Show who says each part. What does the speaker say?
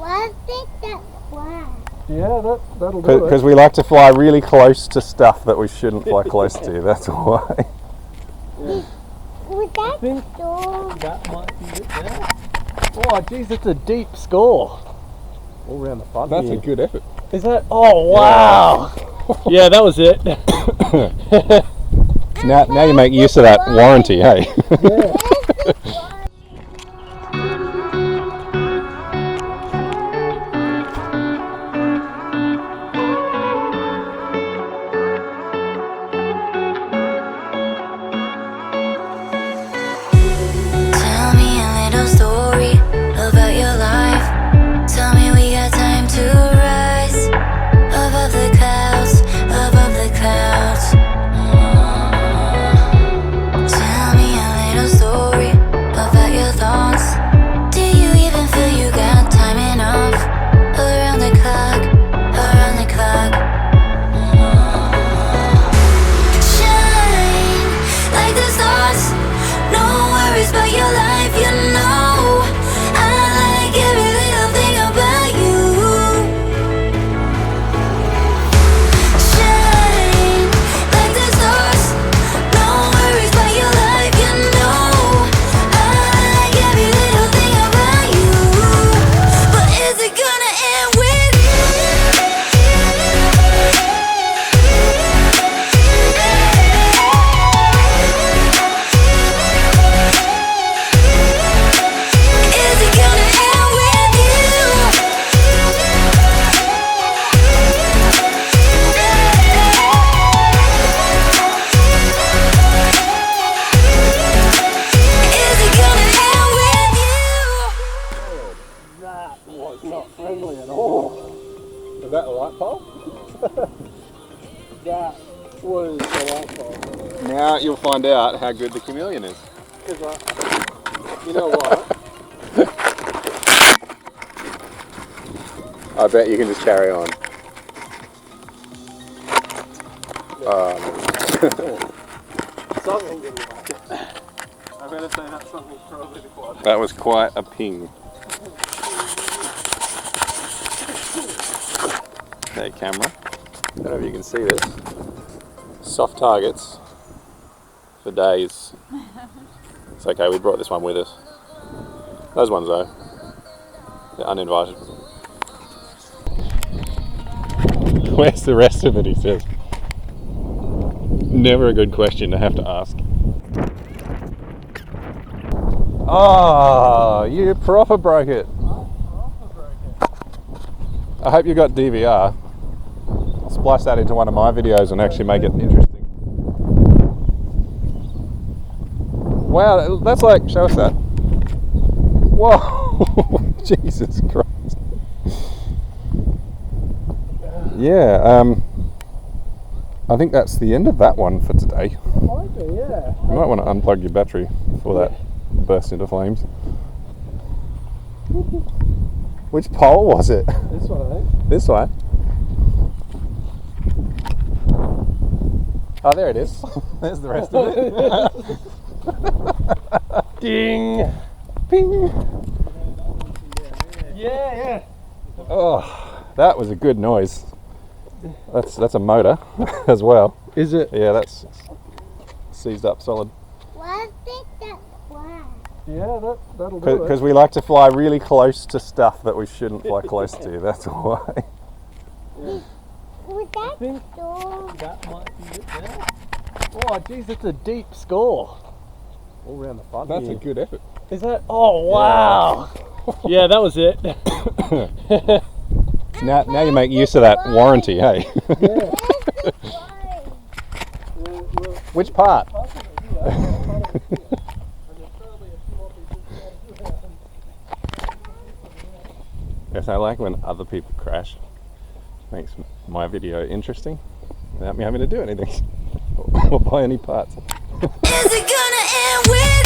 Speaker 1: I think that's why.
Speaker 2: Yeah, that'll do it.
Speaker 3: Because we like to fly really close to stuff that we shouldn't fly close to, that's why.
Speaker 2: Yeah.
Speaker 1: Was that
Speaker 2: think
Speaker 1: door?
Speaker 2: that might be it there. Oh, geez, that's a deep score. All around the front.
Speaker 3: That's
Speaker 2: here.
Speaker 3: a good effort.
Speaker 2: Is that? Oh, wow. Yeah, that was it.
Speaker 3: Now you make use of that warranty, hey?
Speaker 2: Yeah.
Speaker 4: Tell me a little story about your life. Tell me we got time to rise above the clouds, above the clouds. Tell me a little story about your thoughts. Do you even feel you got time enough? Around the clock, around the clock. Shine like the stars. No worries about your life, you know. I like every little thing about you. Shine like the stars. No worries about your life, you know. I like every little thing about you. But is it gonna end with you? Is it gonna end with you? Is it gonna end with you?
Speaker 2: That was not friendly at all.
Speaker 3: Is that the light pole?
Speaker 2: That was the light pole.
Speaker 3: Now you'll find out how good the chameleon is.
Speaker 2: Because you know what?
Speaker 3: I bet you can just carry on.
Speaker 2: Something didn't like it. I better say that something's probably the quad.
Speaker 3: That was quite a ping. Okay, camera. I don't know if you can see this. Soft targets for days. It's okay, we brought this one with us. Those ones though, they're uninvited. Where's the rest of it, he says. Never a good question to have to ask. Oh, you proper broke it. I hope you got DVR. I'll splice that into one of my videos and actually make it interesting. Wow, that's like, show us that. Whoa, Jesus Christ. Yeah, I think that's the end of that one for today.
Speaker 2: Might be, yeah.
Speaker 3: You might want to unplug your battery before that bursts into flames. Which pole was it?
Speaker 2: This one, I think.
Speaker 3: This one? Oh, there it is. There's the rest of it.
Speaker 2: Ding!
Speaker 3: Ping!
Speaker 2: Yeah.
Speaker 3: Oh, that was a good noise. That's a motor as well.
Speaker 2: Is it?
Speaker 3: Yeah, that's seized up solid.
Speaker 1: I think that's why.
Speaker 2: Yeah, that'll do it.
Speaker 3: Because we like to fly really close to stuff that we shouldn't fly close to, that's why.
Speaker 1: Was that
Speaker 2: think
Speaker 1: door?
Speaker 2: that might be it there. Oh, geez, that's a deep score. All around the front.
Speaker 3: That's
Speaker 2: here.
Speaker 3: a good effort.
Speaker 2: Is that? Oh, wow. Yeah, that was it.
Speaker 3: Now you make use of that warranty, hey?
Speaker 2: Yeah.
Speaker 3: Which part? Yes, I like when other people crash. Makes my video interesting without me having to do anything or buy any parts.
Speaker 4: Is it gonna end with